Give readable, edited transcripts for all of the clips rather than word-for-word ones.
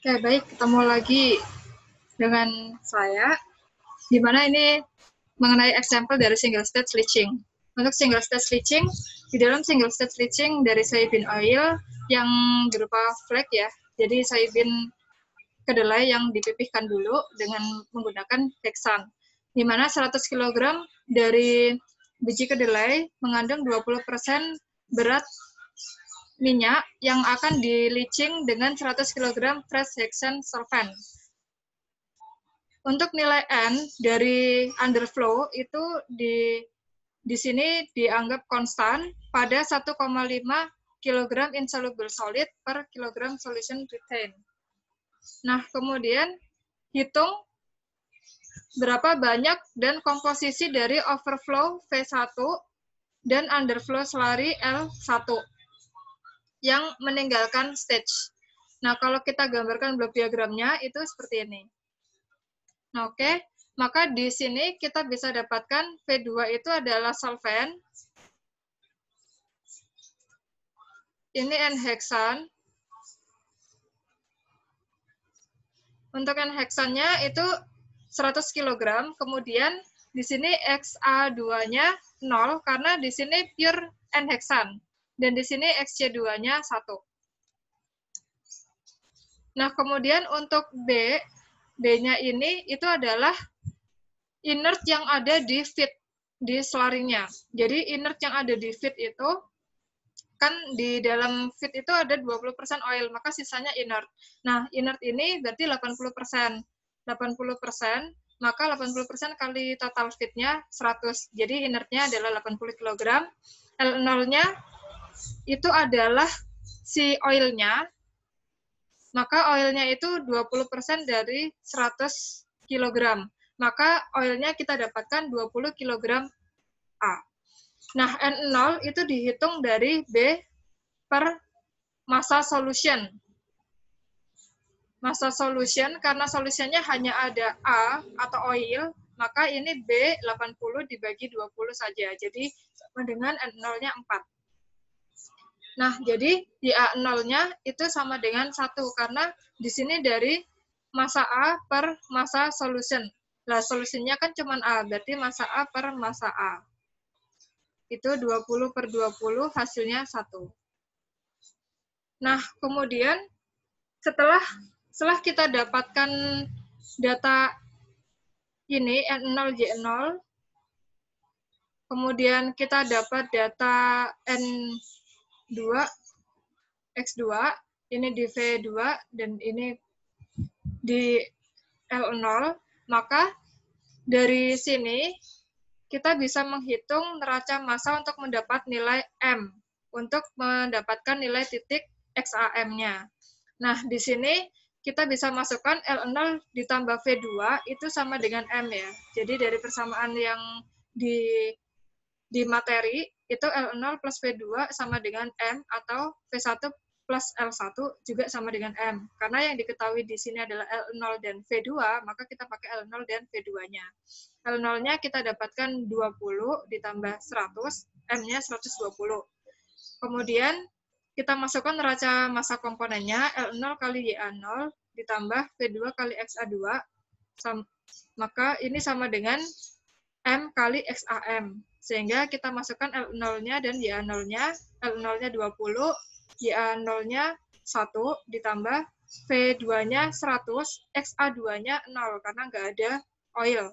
Oke, baik, ketemu lagi dengan saya, di mana ini mengenai example dari single state switching. Untuk single state switching, di dalam single state switching dari soybean oil yang berupa flake ya, jadi soybean kedelai yang dipipihkan dulu dengan menggunakan hexan, di mana 100 kg dari biji kedelai mengandung 20% berat minyak yang akan di leaching dengan 100 kg fresh hexane solvent. Untuk nilai N dari underflow itu di sini dianggap konstan pada 1,5 kg insoluble solid per kilogram solution retained. Nah, kemudian hitung berapa banyak dan komposisi dari overflow V1 dan underflow slurry L1 yang meninggalkan stage. Nah, kalau kita gambarkan blok diagramnya itu seperti ini. Nah, oke. Maka di sini kita bisa dapatkan V2 itu adalah solvent. Ini N-hexan. Untuk N-hexannya itu 100 kg. Kemudian di sini XA2-nya 0 karena di sini pure N-hexan. Dan di sini XC2-nya 1. Nah, kemudian untuk B-nya ini itu adalah inert yang ada di feed, di slurry-nya. Jadi inert yang ada di feed itu, kan di dalam feed itu ada 20% oil, maka sisanya inert. Nah, inert ini berarti 80%. 80%, maka 80% kali total feed-nya 100. Jadi inertnya adalah 80 kg. L0-nya itu adalah si oil-nya, maka oil-nya itu 20% dari 100 kg. Maka oil-nya kita dapatkan 20 kg A. Nah, N0 itu dihitung dari B per massa solution. Massa solution, karena solusinya hanya ada A atau oil, maka ini B 80 dibagi 20 saja. Jadi, sama dengan N0-nya 4. Nah, jadi di A0-nya itu sama dengan 1, karena di sini dari massa A per massa solution. Nah, solusinya kan cuma A, berarti massa A per massa A. Itu 20 per 20, hasilnya 1. Nah, kemudian setelah kita dapatkan data ini, N0, J0, kemudian kita dapat data N2, X2, ini di V2, dan ini di L0, maka dari sini kita bisa menghitung neraca massa untuk mendapat nilai M, untuk mendapatkan nilai titik XAM-nya. Nah, di sini kita bisa masukkan L0 ditambah V2 itu sama dengan M ya. Jadi dari persamaan yang di materi, itu L0 plus V2 sama dengan M, atau V1 plus L1 juga sama dengan M. Karena yang diketahui di sini adalah L0 dan V2, maka kita pakai L0 dan V2-nya. L0-nya kita dapatkan 20 ditambah 100, M-nya 120. Kemudian kita masukkan neraca massa komponennya, L0 kali YA0 ditambah V2 kali XA2, maka ini sama dengan M kali XAM. Sehingga kita masukkan L0-nya dan YA0-nya, L0-nya 20, YA0-nya 1, ditambah V2-nya 100, XA2-nya 0, karena nggak ada oil.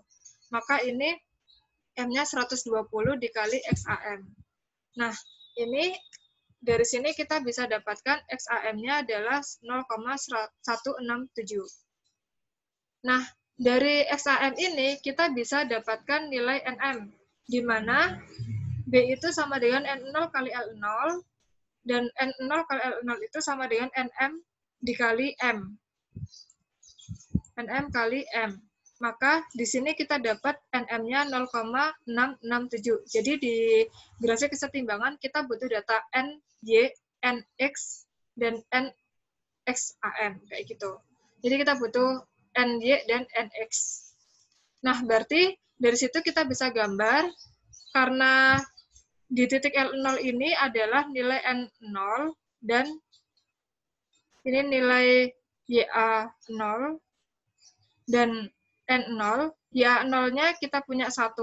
Maka ini M-nya 120 dikali XAM. Nah, ini dari sini kita bisa dapatkan XAM-nya adalah 0,167. Nah, dari XAM ini kita bisa dapatkan nilai NM, di mana B itu sama dengan N0 kali L0, dan N0 kali L0 itu sama dengan NM dikali M. NM kali M. Maka di sini kita dapat NM-nya 0,667. Jadi di grafik kesetimbangan kita butuh data N, Y, NX, dan NXAM, kayak gitu. Jadi kita butuh NY dan NX. Nah, berarti dari situ kita bisa gambar, karena di titik L0 ini adalah nilai N0, dan ini nilai YA0 dan N0. YA0-nya kita punya 1,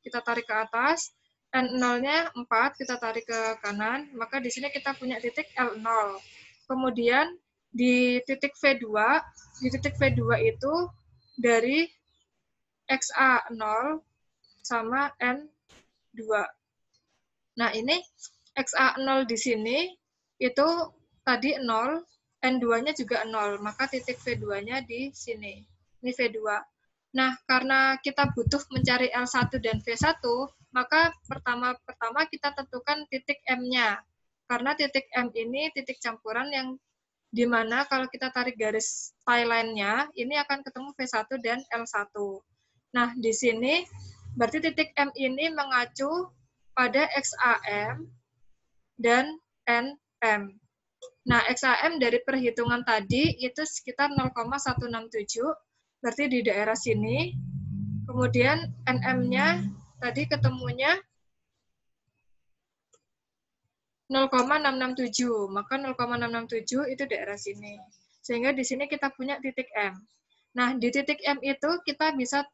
kita tarik ke atas. N0-nya 4, kita tarik ke kanan. Maka di sini kita punya titik L0. Kemudian di titik V2 itu dari XA0 sama N2. Nah, ini XA0 di sini itu tadi 0, N2-nya juga 0, maka titik V2-nya di sini. Ini V2. Nah, karena kita butuh mencari L1 dan V1, maka pertama kita tentukan titik M-nya. Karena titik M ini titik campuran yang dimana kalau kita tarik garis tie line-nya, ini akan ketemu V1 dan L1. Nah, di sini berarti titik M ini mengacu pada XAM dan NM. Nah, XAM dari perhitungan tadi itu sekitar 0,167, berarti di daerah sini. Kemudian NM-nya tadi ketemunya 0,667, maka 0,667 itu daerah sini. Sehingga di sini kita punya titik M. Nah, di titik M itu kita bisa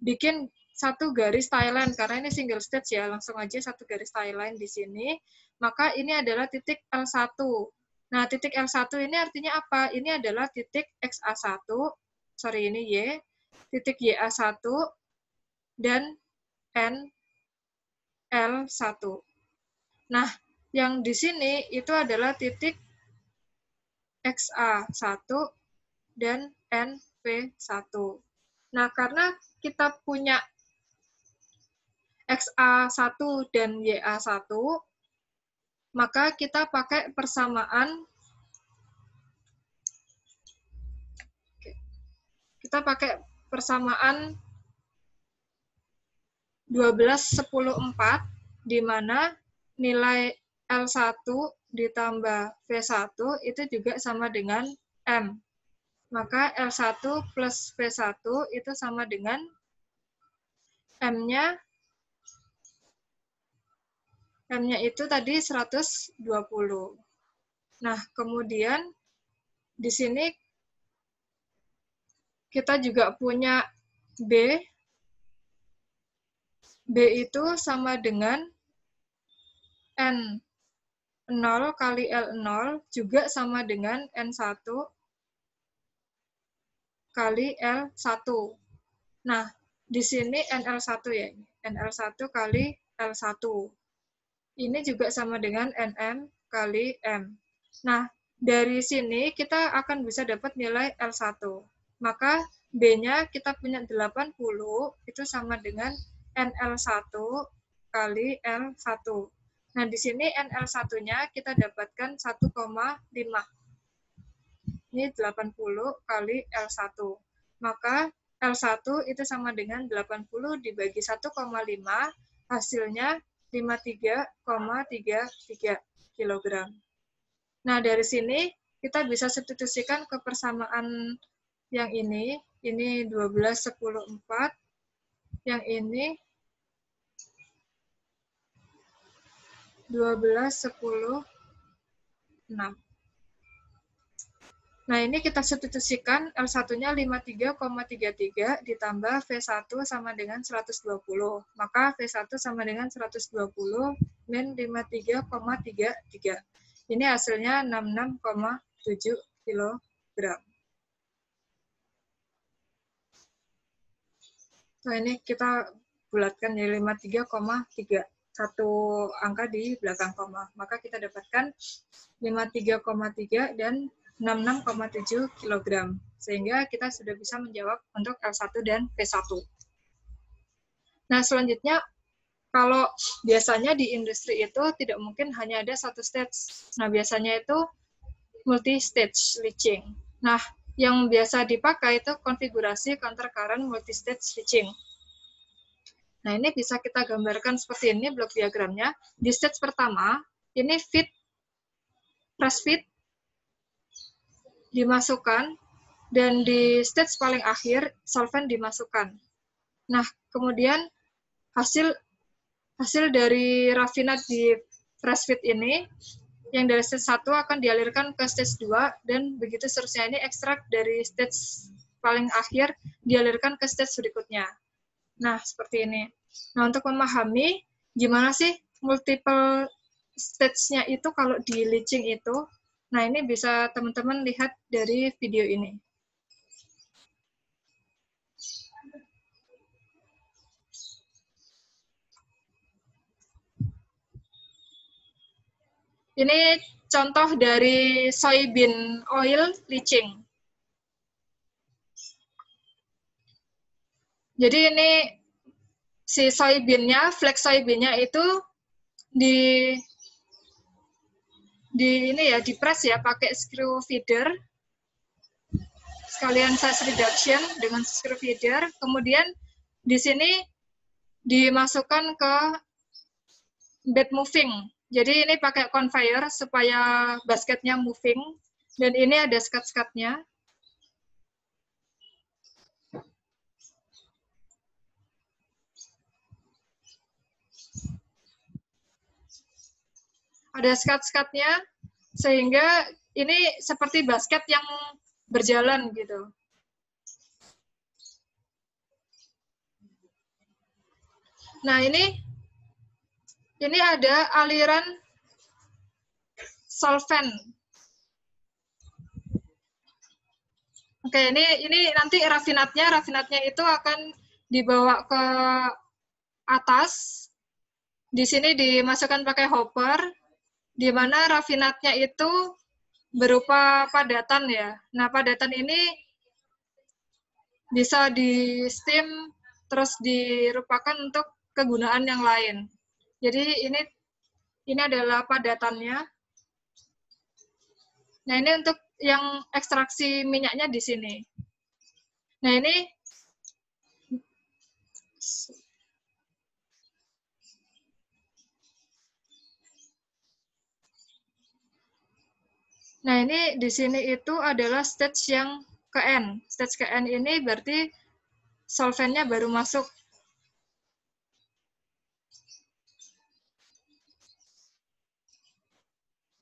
bikin satu garis tie line, karena ini single stage ya, langsung aja satu garis tie line di sini. Maka ini adalah titik L1. Nah, titik L1 ini artinya apa? Ini adalah titik XA1, sorry ini Y, titik YA1, dan NL1. Nah, yang di sini itu adalah titik XA1 dan NV1. Nah, karena kita punya XA1 dan YA1, maka kita pakai persamaan 12-10-4, di mana nilai L1 ditambah V1 itu juga sama dengan M. Maka L1 plus V1 itu sama dengan M-nya itu tadi 120. Nah, kemudian di sini kita juga punya B. B itu sama dengan N0 kali L0 juga sama dengan N1 kali L1. Nah, di sini NL1 ya. NL1 kali L1. Ini juga sama dengan NM kali M. Nah, dari sini kita akan bisa dapat nilai L1. Maka B-nya kita punya 80, itu sama dengan NL1 kali L1. Nah, di sini NL1-nya kita dapatkan 1,5. Ini 80 kali L1. Maka L1 itu sama dengan 80 dibagi 1,5, hasilnya 53,33 kg. Nah, dari sini kita bisa substitusikan ke persamaan yang ini 12-10-4, yang ini 12-10-6. Nah, ini kita substitusikan L1-nya 53,33 ditambah V1 sama dengan 120. Maka V1 sama dengan 120 min 53,33. Ini hasilnya 66,7 kg. Nah, ini kita bulatkan jadi 53,3. Satu angka di belakang koma. Maka kita dapatkan 53,3 dan 66,7 kg. Sehingga kita sudah bisa menjawab untuk L1 dan V1. Nah, selanjutnya, kalau biasanya di industri itu tidak mungkin hanya ada satu stage. Nah, biasanya itu multi-stage leaching. Nah, yang biasa dipakai itu konfigurasi counter current multi-stage leaching. Nah, ini bisa kita gambarkan seperti ini blok diagramnya. Di stage pertama, ini press feed dimasukkan, dan di stage paling akhir solvent dimasukkan. Nah, kemudian hasil dari raffinat di press feed ini yang dari stage 1 akan dialirkan ke stage 2, dan begitu seterusnya. Ini ekstrak dari stage paling akhir dialirkan ke stage berikutnya. Nah, seperti ini. Nah, untuk memahami gimana sih multiple stage-nya itu kalau di leaching itu, nah ini bisa teman-teman lihat dari video ini. Ini contoh dari soybean oil leaching. Jadi ini si soybean-nya, flax soybean-nya itu di ini ya, di press ya pakai screw feeder. Sekalian size reduction dengan screw feeder. Kemudian di sini dimasukkan ke bed moving. Jadi ini pakai conveyor supaya basketnya moving. Dan ini ada skat-skatnya. Ada skat-skatnya, sehingga ini seperti basket yang berjalan gitu. Nah, ini ada aliran solvent. Oke, ini nanti rafinatnya itu akan dibawa ke atas. Di sini dimasukkan pakai hopper, di mana rafinatnya itu berupa padatan ya. Nah, padatan ini bisa di steam terus dirupakan untuk kegunaan yang lain. Jadi ini adalah padatannya. Nah, ini untuk yang ekstraksi minyaknya di sini. Nah, ini di sini itu adalah stage yang ke N. Stage ke N ini berarti solventnya baru masuk.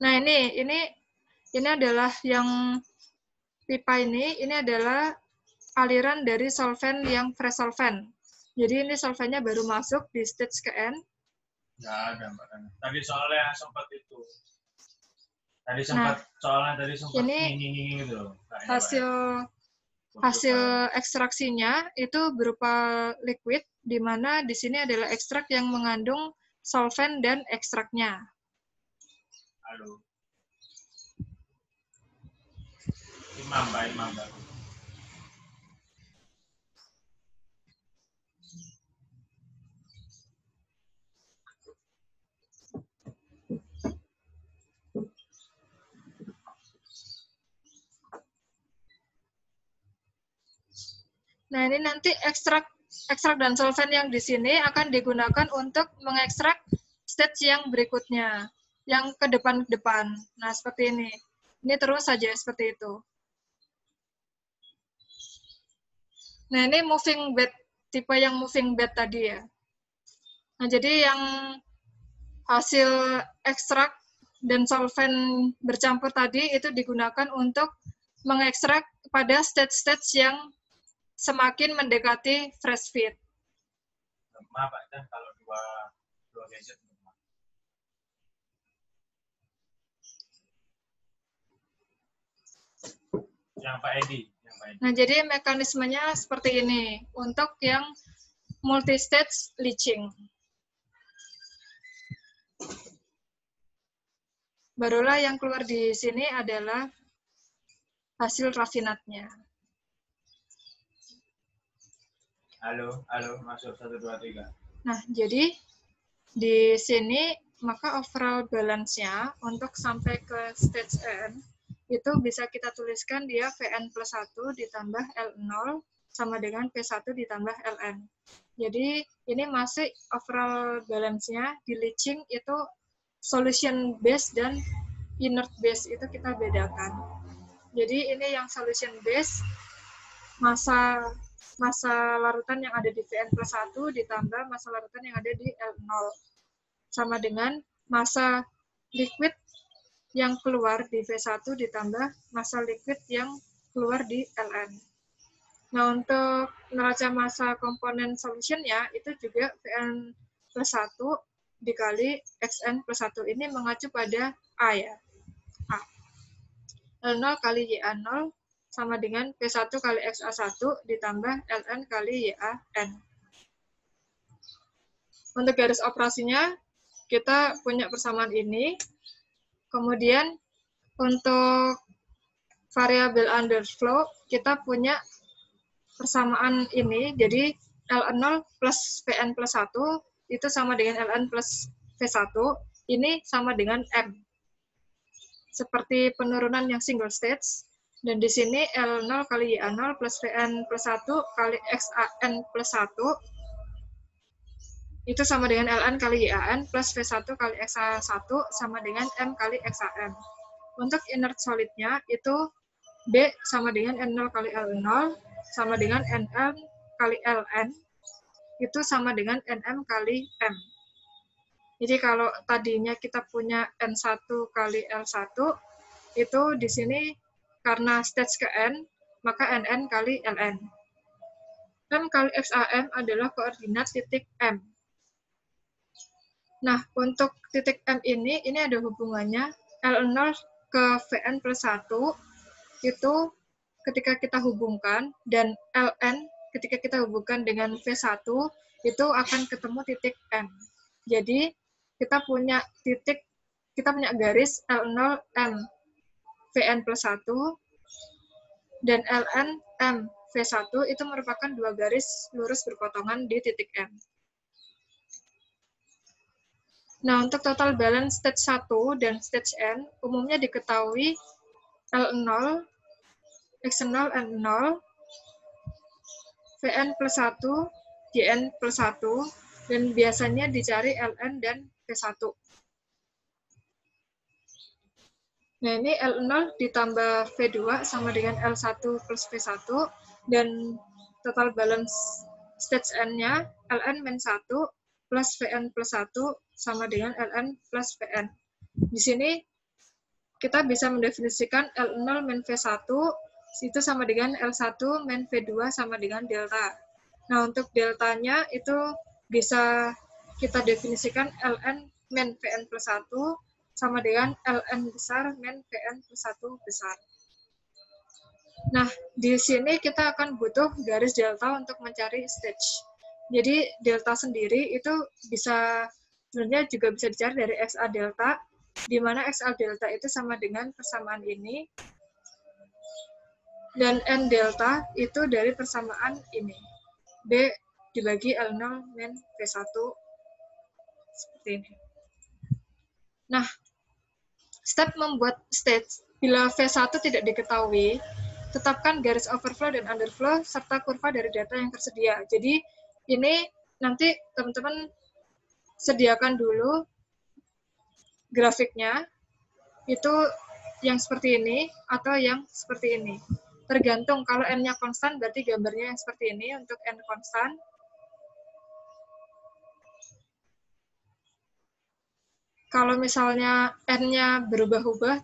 Nah, ini adalah yang pipa ini adalah aliran dari solvent yang fresh solvent. Jadi ini solventnya baru masuk di stage ke N. Nggak ada, Mbak. Tadi soalnya sempat itu. Tadi sempat ini gitu. Hasil ekstraksinya itu berupa liquid, di mana di sini adalah ekstrak yang mengandung solvent dan ekstraknya. Halo. Imam, Mbak. Nah, ini nanti ekstrak dan solvent yang di sini akan digunakan untuk mengekstrak stage yang berikutnya, yang ke depan. Nah, seperti ini. Ini terus saja seperti itu. Nah, ini moving bed, tipe yang moving bed tadi ya. Nah, jadi yang hasil ekstrak dan solvent bercampur tadi itu digunakan untuk mengekstrak pada stage-stage yang semakin mendekati fresh feed. Maaf, Pak, dan kalau dua gadget. Yang Pak Edi. Nah, jadi mekanismenya seperti ini untuk yang multi-stage leaching. Barulah yang keluar di sini adalah hasil rafinatnya. Halo, masuk 1, 2, 3. Nah, jadi di sini maka overall balance-nya untuk sampai ke stage N itu bisa kita tuliskan dia Vn plus 1 ditambah L0 sama dengan P1 ditambah Ln. Jadi ini masih overall balance-nya di leaching itu solution base dan inert base itu kita bedakan. Jadi ini yang solution base masa larutan yang ada di Vn plus 1 ditambah masa larutan yang ada di L0 sama dengan masa liquid yang keluar di V1 ditambah massa liquid yang keluar di Ln. Nah, untuk neraca massa komponen solutionnya itu juga Vn plus 1 dikali Xn plus 1 ini mengacu pada A ya. A. L0 kali YA0 sama dengan P1 kali XA1 ditambah Ln kali YAN. Untuk garis operasinya, kita punya persamaan ini. Kemudian, untuk variabel underflow, kita punya persamaan ini. Jadi, Ln0 plus Vn plus 1 itu sama dengan Ln plus V1. Ini sama dengan M. Seperti penurunan yang single stage. Dan di sini L0 kali YA0 plus Vn plus 1 kali XAN plus 1 itu sama dengan Ln kali YAN plus V1 kali XA1 sama dengan M kali XAN. Untuk inert solidnya itu B sama dengan N0 kali L0 sama dengan NM kali Ln itu sama dengan NM kali M. Jadi kalau tadinya kita punya N1 kali L1 itu di sini karena stage ke N maka NN kali Ln. M kali XAM adalah koordinat titik M. Nah, untuk titik M ini ada hubungannya L0 ke Vn plus 1 itu ketika kita hubungkan dan Ln ketika kita hubungkan dengan V1 itu akan ketemu titik M. Jadi, kita punya garis L0 M Vn plus 1 dan Ln M V1 itu merupakan dua garis lurus berpotongan di titik M. Nah, untuk total balance stage 1 dan stage N, umumnya diketahui L0, X0, N0, Vn plus 1, Gn plus 1, dan biasanya dicari Ln dan V1. Nah, ini L0 ditambah V2 sama dengan L1 plus V1, dan total balance stage N-nya Ln min 1 plus Vn plus 1 sama dengan Ln plus Vn. Di sini kita bisa mendefinisikan L0 min V1 itu sama dengan L1 min V2 sama dengan delta. Nah, untuk deltanya itu bisa kita definisikan Ln min Vn plus 1 sama dengan Ln besar min Vn plus 1 besar. Nah, di sini kita akan butuh garis delta untuk mencari stage. Jadi, delta sendiri itu sebenarnya juga bisa dicari dari XA delta, di mana XA delta itu sama dengan persamaan ini, dan N delta itu dari persamaan ini. B dibagi L0 min V1, seperti ini. Nah, step membuat stage, bila V1 tidak diketahui, tetapkan garis overflow dan underflow, serta kurva dari data yang tersedia. Jadi, ini nanti teman-teman sediakan dulu grafiknya, itu yang seperti ini atau yang seperti ini. Tergantung, kalau N-nya konstan berarti gambarnya yang seperti ini untuk N konstan. Kalau misalnya N-nya berubah-ubah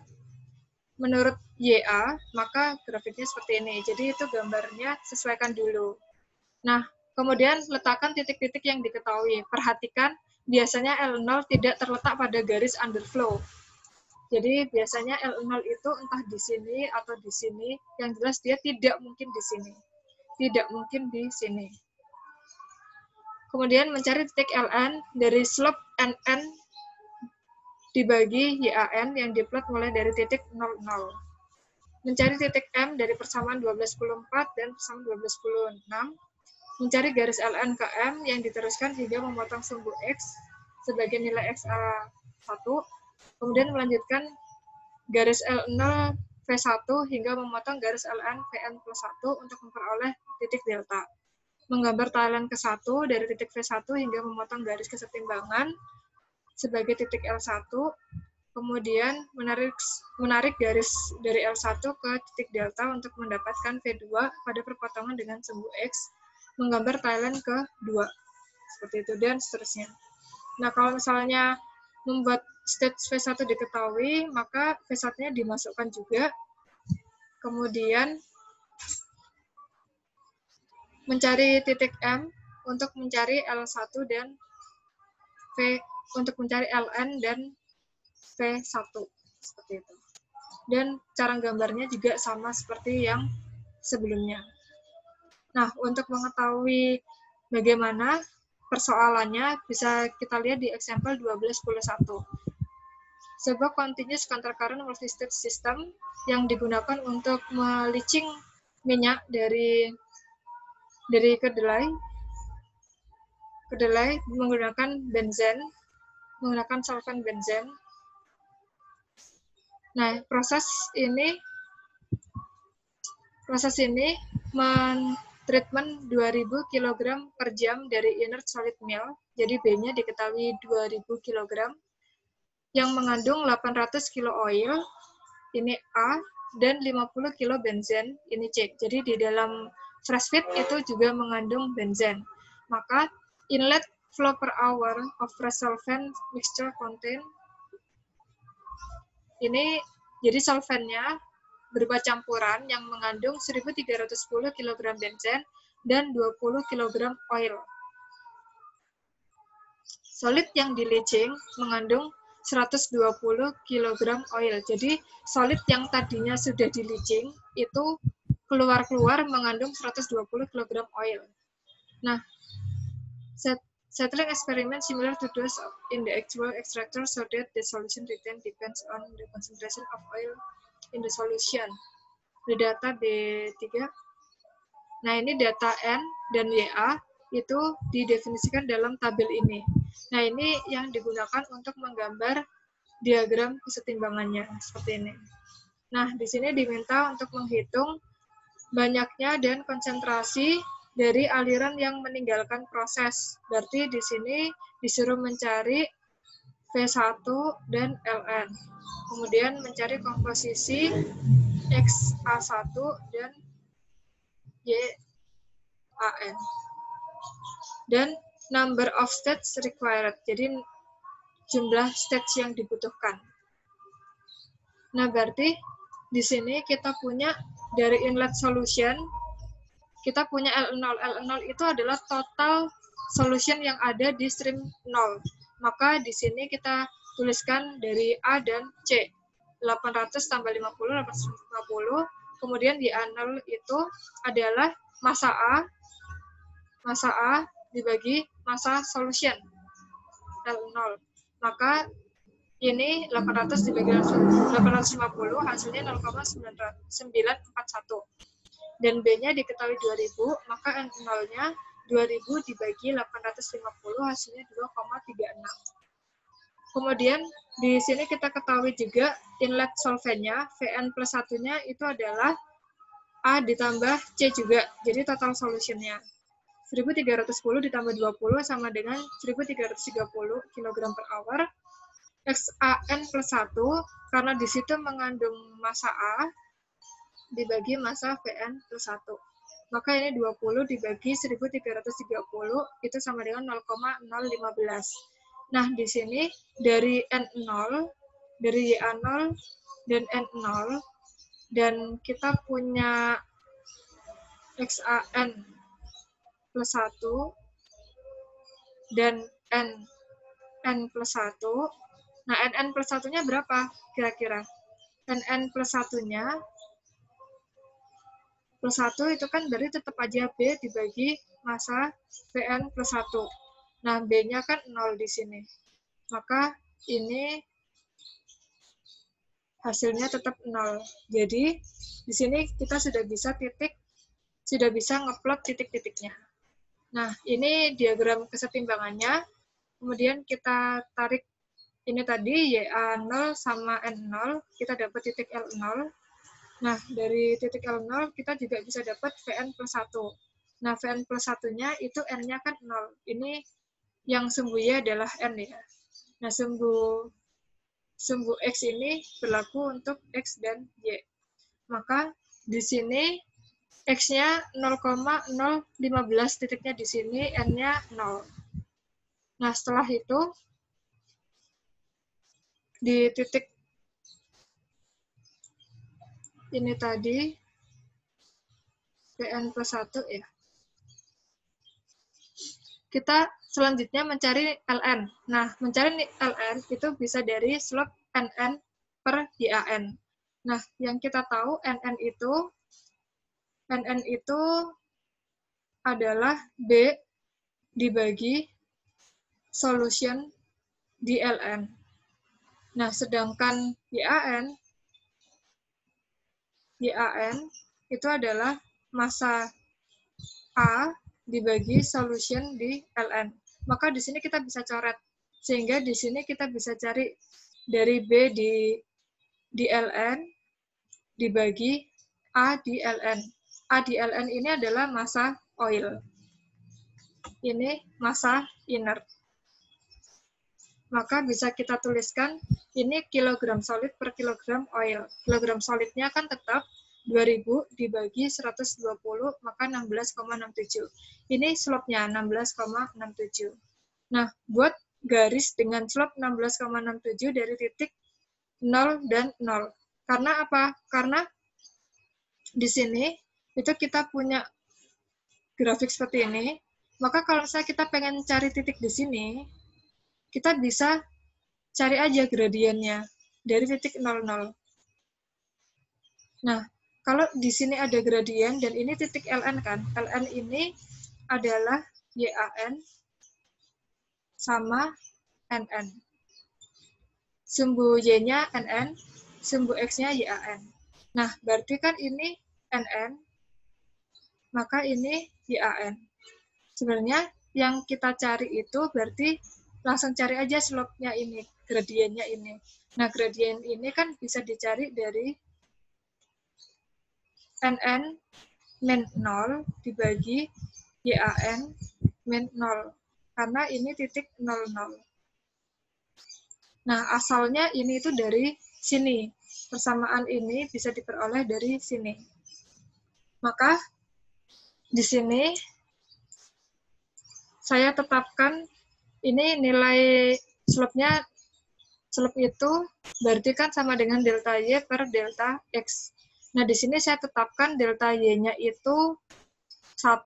menurut YA, maka grafiknya seperti ini. Jadi itu gambarnya sesuaikan dulu. Nah, kemudian letakkan titik-titik yang diketahui. Perhatikan, biasanya L0 tidak terletak pada garis underflow. Jadi biasanya L0 itu entah di sini atau di sini, yang jelas dia tidak mungkin di sini. Tidak mungkin di sini. Kemudian mencari titik Ln dari slope NN dibagi YAN yang diplot mulai dari titik 00. Mencari titik M dari persamaan 12/4 dan persamaan 12/6. Mencari garis Ln ke M yang diteruskan hingga memotong sumbu X sebagai nilai XA1. Kemudian melanjutkan garis L0 V1 hingga memotong garis Ln Vn plus 1 untuk memperoleh titik delta. Menggambar timeline ke-1 dari titik V1 hingga memotong garis kesetimbangan sebagai titik L1, kemudian menarik garis dari L1 ke titik delta untuk mendapatkan V2 pada perpotongan dengan sumbu X, menggambar timeline ke-2. Seperti itu, dan seterusnya. Nah, kalau misalnya membuat state V1 diketahui, maka V1-nya dimasukkan juga. Kemudian mencari titik M untuk mencari L1 dan V, untuk mencari Ln dan V1 seperti itu. Dan cara gambarnya juga sama seperti yang sebelumnya. Nah, untuk mengetahui bagaimana persoalannya bisa kita lihat di example 12.1. Sebuah continuous counter current multi-state system yang digunakan untuk melicing minyak dari kedelai menggunakan benzen, menggunakan solvent benzen. Nah, proses ini treatment 2000 kg per jam dari inert solid meal, jadi B-nya diketahui 2000 kg, yang mengandung 800 kilo oil, ini A, dan 50 kilo benzen, ini C. Jadi di dalam fresh feed itu juga mengandung benzen. Maka inlet flow per hour of fresh solvent mixture contain, ini jadi solventnya berupa campuran yang mengandung 1310 kg benzen dan 20 kg oil. Solid yang di leaching mengandung 120 kg oil. Jadi solid yang tadinya sudah di leaching itu keluar mengandung 120 kg oil. Nah, settling experiment similar to those in the actual extractor so that the solution retained depends on the concentration of oil in the solution. Di data B3. Nah, ini data N dan YA itu didefinisikan dalam tabel ini. Nah, ini yang digunakan untuk menggambar diagram kesetimbangannya seperti ini. Nah, di sini diminta untuk menghitung banyaknya dan konsentrasi dari aliran yang meninggalkan proses. Berarti di sini disuruh mencari V1 dan Ln. Kemudian mencari komposisi XA1 dan YAN. Dan number of states required. Jadi jumlah states yang dibutuhkan. Nah, berarti di sini kita punya dari inlet solution, kita punya L0. L0 itu adalah total solution yang ada di stream 0. Maka di sini kita tuliskan dari A dan C. 800 tambah 50, 850. Kemudian di A0 itu adalah massa A dibagi massa solution, L0. Maka ini 800 dibagi 850, hasilnya 0,941. Dan B-nya diketahui 2000, maka N0-nya 2000 dibagi 850, hasilnya 2,36. Kemudian di sini kita ketahui juga inlet solventnya, Vn plus 1-nya itu adalah A ditambah C juga, jadi total solutionnya. 1310 ditambah 20 sama dengan 1330 kg per hour. XAN plus 1, karena di situ mengandung massa A, dibagi massa Vn plus 1. Maka ini 20 dibagi 1330, itu sama dengan 0,015. Nah, di sini dari N0, dari YA0 dan N0, dan kita punya XAN plus 1 dan NN plus 1. Nah, NN plus 1-nya berapa kira-kira? NN plus 1-nya plus 1 itu kan berarti tetap aja B dibagi massa Vn plus 1. Nah, B-nya kan 0 di sini. Maka ini hasilnya tetap 0. Jadi, di sini kita sudah bisa ngeplot titik-titiknya. Nah, ini diagram kesetimbangannya. Kemudian kita tarik ini tadi, YA0 sama N0, kita dapat titik L0. Nah, dari titik L0, kita juga bisa dapat Vn plus 1. Nah, Vn plus 1-nya itu N-nya kan 0. Ini yang sumbu Y adalah N ya. Nah, sumbu X ini berlaku untuk X dan Y. Maka di sini X-nya 0,015 titiknya di sini, N-nya 0. Nah, setelah itu di titik ini tadi, Pn plus 1 ya. Kita selanjutnya mencari ln. Nah, mencari ln itu bisa dari slope nn per YAN. Nah, yang kita tahu nn itu adalah B dibagi solution di ln. Nah, sedangkan YAN itu adalah massa A dibagi solution di ln. Maka di sini kita bisa coret. Sehingga di sini kita bisa cari dari B di ln dibagi A di ln. A di ln ini adalah massa oil. Ini massa inert. Maka bisa kita tuliskan ini kilogram solid per kilogram oil. Kilogram solidnya kan tetap 2000 dibagi 120, maka 16,67. Ini slope-nya 16,67. Nah, buat garis dengan slope 16,67 dari titik 0 dan 0. Karena apa? Karena di sini itu kita punya grafik seperti ini. Maka kalau misalnya kita pengen cari titik di sini, kita bisa cari aja gradiennya dari titik 00. Nah, kalau di sini ada gradien dan ini titik ln kan. Ln ini adalah YAN sama NN. Sumbu Y-nya NN, sumbu X-nya YAN. Nah, berarti kan ini NN, maka ini YAN. Sebenarnya yang kita cari itu berarti langsung cari aja slope-nya ini, gradiennya ini. Nah, gradien ini kan bisa dicari dari NN min 0 dibagi YAN min 0. Karena ini titik 00. Nah, asalnya ini itu dari sini. Persamaan ini bisa diperoleh dari sini. Maka, di sini saya tetapkan ini nilai slope-nya, slope itu berarti kan sama dengan delta Y per delta X. Nah, di sini saya tetapkan delta Y-nya itu 1.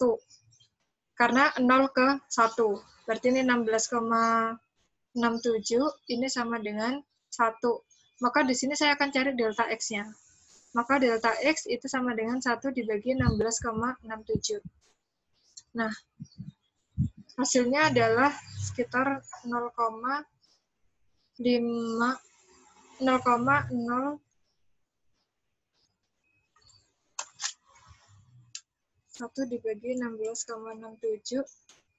Karena 0 ke 1. Berarti ini 16,67, ini sama dengan 1. Maka di sini saya akan cari delta X-nya. Maka delta X itu sama dengan 1 dibagi 16,67. Nah, hasilnya adalah sekitar 0,0 1 dibagi 16,67,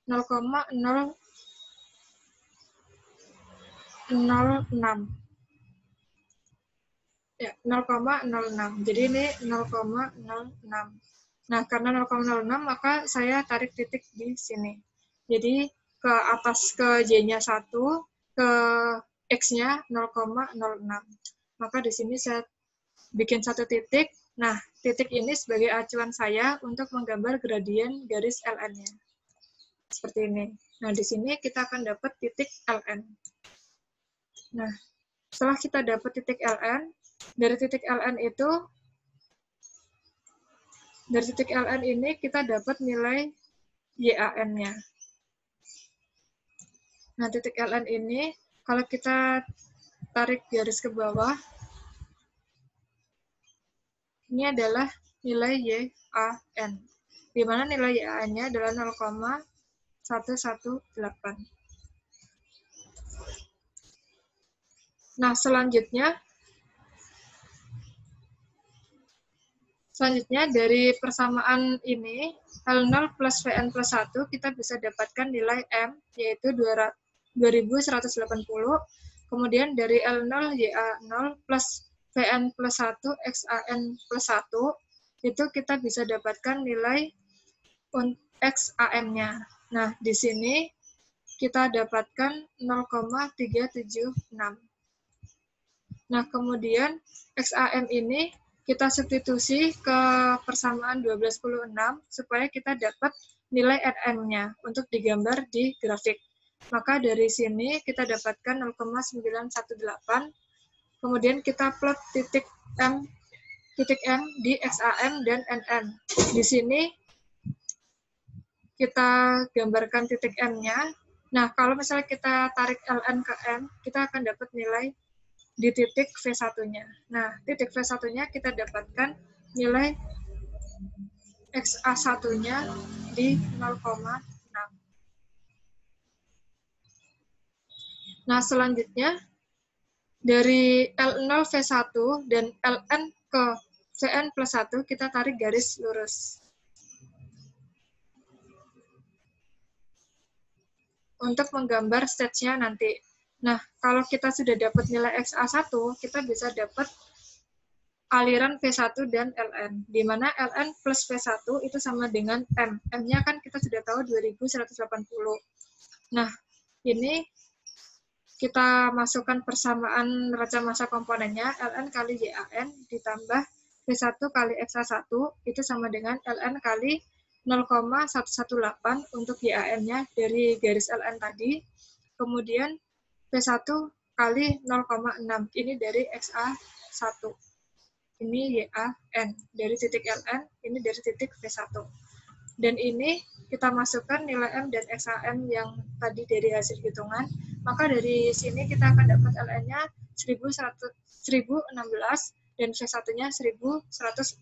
0,006. Ya, 0,06. Jadi ini 0,06. Nah, karena 0,06 maka saya tarik titik di sini. Jadi ke atas ke Y-nya 1, ke X-nya 0,06. Maka di sini saya bikin satu titik. Nah, titik ini sebagai acuan saya untuk menggambar gradien garis LN-nya. Seperti ini. Nah, di sini kita akan dapat titik LN. Nah, setelah kita dapat titik LN, dari titik LN ini kita dapat nilai YAN-nya. Nah, titik LN ini, kalau kita tarik garis ke bawah, ini adalah nilai YAN, di mana nilai YAN-nya adalah 0,118. Nah, selanjutnya dari persamaan ini, L0 plus Vn plus 1, kita bisa dapatkan nilai M, yaitu 2180. Kemudian dari L0 YA0 plus Vn plus 1 XAN plus 1, itu kita bisa dapatkan nilai XAN-nya. Nah, di sini kita dapatkan 0,376. Nah, kemudian XAN ini kita substitusi ke persamaan 12/6 supaya kita dapat nilai NN-nya untuk digambar di grafik. Maka dari sini kita dapatkan 0,918 Kemudian kita plot titik M di XAM dan NN. Di sini kita gambarkan titik M-nya. Nah, kalau misalnya kita tarik LN ke M, kita akan dapat nilai di titik V1-nya. Nah, titik V1-nya kita dapatkan nilai XA1-nya di 0,6. Nah, selanjutnya dari L0 V1 dan LN ke Vn plus 1 kita tarik garis lurus. Untuk menggambar stage-nya nanti. Nah, kalau kita sudah dapat nilai XA1, kita bisa dapat aliran V1 dan LN, di mana LN plus V1 itu sama dengan M. M-nya kan kita sudah tahu 2180. Nah, ini kita masukkan persamaan neraca massa komponennya, LN kali YAN ditambah V1 kali XA1, itu sama dengan LN kali 0,118 untuk YAN-nya dari garis LN tadi, kemudian V1 kali 0,6, ini dari XA1. Ini YAN, dari titik LN, ini dari titik V1. Dan ini kita masukkan nilai M dan XAM yang tadi dari hasil hitungan, maka dari sini kita akan dapat LN-nya 1016 dan V1-nya 1164.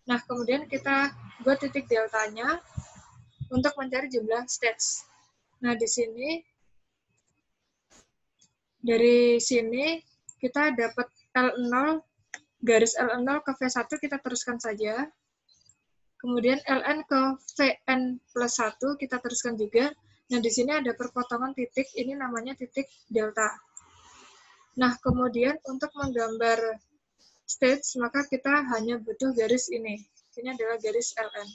Nah, kemudian kita buat titik deltanya untuk mencari jumlah stage. Nah, di sini, dari sini kita dapat L0, garis L0 ke V1 kita teruskan saja. Kemudian LN ke Vn plus 1 kita teruskan juga. Nah, di sini ada perpotongan titik, ini namanya titik delta. Nah, kemudian untuk menggambar stage, maka kita hanya butuh garis ini. Ini adalah garis LN.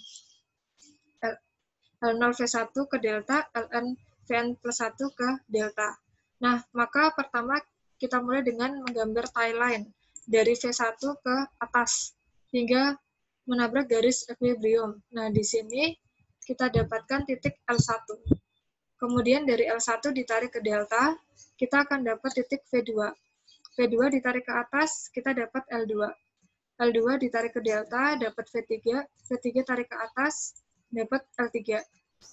L0 V1 ke delta, LN Vn plus 1 ke delta. Nah, maka pertama kita mulai dengan menggambar tie line dari V1 ke atas hingga menabrak garis equilibrium. Nah, di sini kita dapatkan titik L1. Kemudian dari L1 ditarik ke delta, kita akan dapat titik V2. V2 ditarik ke atas, kita dapat L2. L2 ditarik ke delta, dapat V3. V3 tarik ke atas, dapat L3.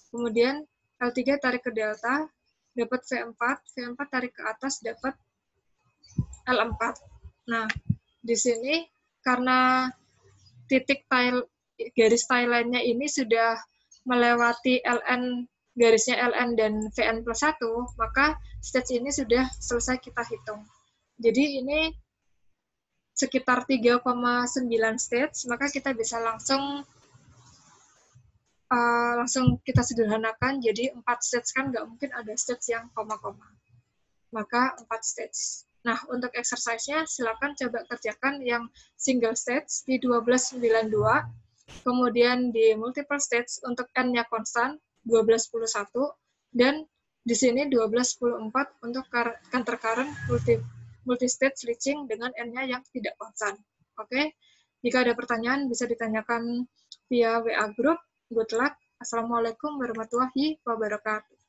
Kemudian L3 tarik ke delta, dapat V4. V4 tarik ke atas, dapat L4. Nah, di sini karena titik garis tie line-nya ini sudah melewati LN, garisnya LN dan Vn plus 1, maka stage ini sudah selesai kita hitung. Jadi ini sekitar 3,9 stage, maka kita bisa langsung kita sederhanakan, jadi 4 stage kan nggak mungkin ada stage yang koma-koma. Maka 4 stage. Nah, untuk exercise-nya silakan coba kerjakan yang single stage di 1292, kemudian di multiple stage untuk N-nya konstan 1210, dan di sini 1214 untuk counter current multi-stage switching dengan N-nya yang tidak konstan. Oke, jika ada pertanyaan bisa ditanyakan via WA group. Good luck. Assalamualaikum warahmatullahi wabarakatuh.